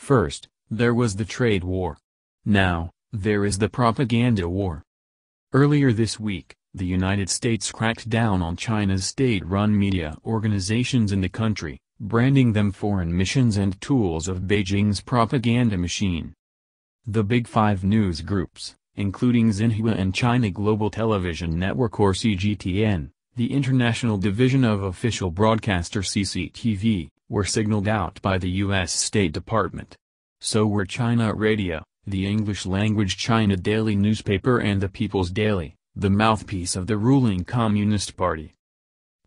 First, there was the trade war. Now, there is the propaganda war. Earlier this week, the United States cracked down on China's state-run media organizations in the country, branding them foreign missions and tools of Beijing's propaganda machine. The Big Five news groups, including Xinhua and China Global Television Network or CGTN, the international division of official broadcaster CCTV, were signaled out by the U.S. State Department. So were China Radio, the English-language China Daily newspaper and the People's Daily, the mouthpiece of the ruling Communist Party.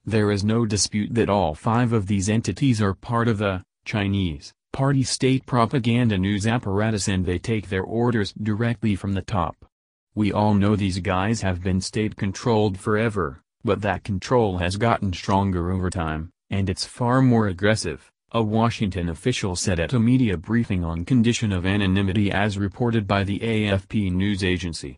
There is no dispute that all five of these entities are part of the Chinese Party state propaganda news apparatus, and they take their orders directly from the top. We all know these guys have been state-controlled forever, but that control has gotten stronger over time, and it's far more aggressive, a Washington official said at a media briefing on condition of anonymity as reported by the AFP news agency.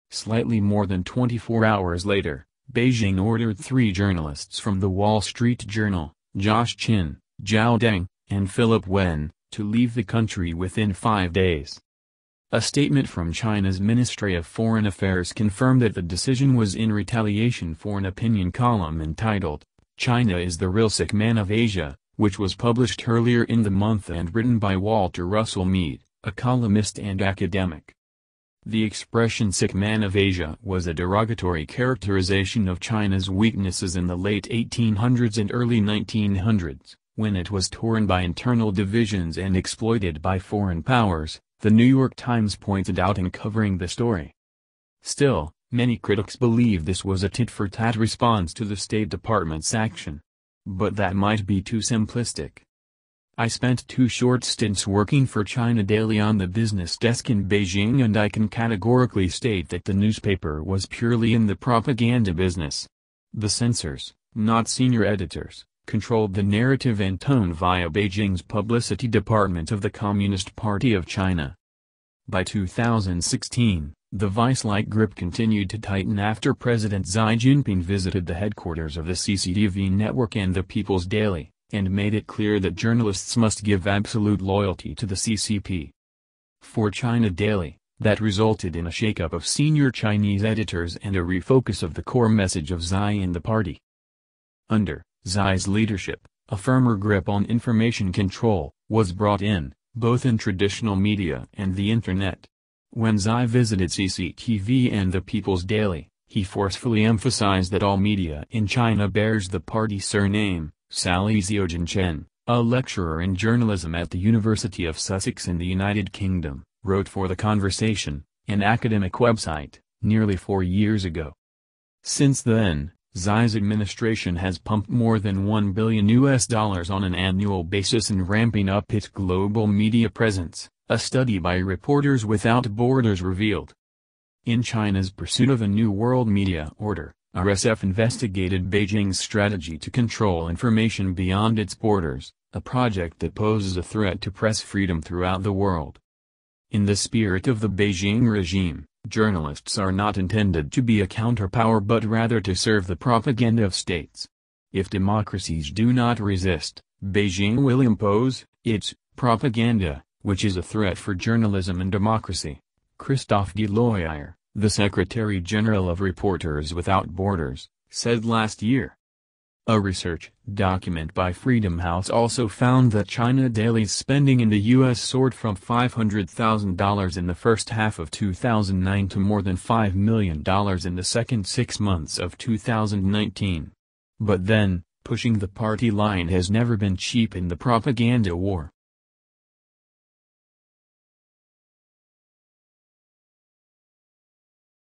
Slightly more than 24 hours later, Beijing ordered 3 journalists from the Wall Street Journal, Josh Chin, Zhao Deng, and Philip Wen, to leave the country within 5 days. A statement from China's Ministry of Foreign Affairs confirmed that the decision was in retaliation for an opinion column entitled, "China is the Real Sick Man of Asia," which was published earlier in the month and written by Walter Russell Mead, a columnist and academic. The expression "sick man of Asia" was a derogatory characterization of China's weaknesses in the late 1800s and early 1900s, when it was torn by internal divisions and exploited by foreign powers, the New York Times pointed out in covering the story. Still, many critics believe this was a tit-for-tat response to the State Department's action. But that might be too simplistic. I spent 2 short stints working for China Daily on the business desk in Beijing, and I can categorically state that the newspaper was purely in the propaganda business. The censors, not senior editors, controlled the narrative and tone via Beijing's publicity department of the Communist Party of China. By 2016, the vice-like grip continued to tighten after President Xi Jinping visited the headquarters of the CCTV network and the People's Daily, and made it clear that journalists must give absolute loyalty to the CCP. For China Daily, that resulted in a shakeup of senior Chinese editors and a refocus of the core message of Xi and the party. Under Xi's leadership, a firmer grip on information control was brought in, both in traditional media and the Internet. When Xi visited CCTV and the People's Daily, he forcefully emphasized that all media in China bears the party surname. Sally Xiaojin, a lecturer in journalism at the University of Sussex in the United Kingdom, wrote for The Conversation, an academic website, nearly 4 years ago. Since then, Xi's administration has pumped more than $1 billion on an annual basis in ramping up its global media presence, a study by Reporters Without Borders revealed. In China's pursuit of a new world media order, RSF investigated Beijing's strategy to control information beyond its borders, a project that poses a threat to press freedom throughout the world. In the spirit of the Beijing regime, journalists are not intended to be a counterpower but rather to serve the propaganda of states. If democracies do not resist, Beijing will impose its propaganda, which is a threat for journalism and democracy. Christophe Deloyer, the Secretary General of Reporters Without Borders, said last year. A research document by Freedom House also found that China Daily's spending in the U.S. soared from $500,000 in the first half of 2009 to more than $5 million in the second 6 months of 2019. But then, pushing the party line has never been cheap in the propaganda war.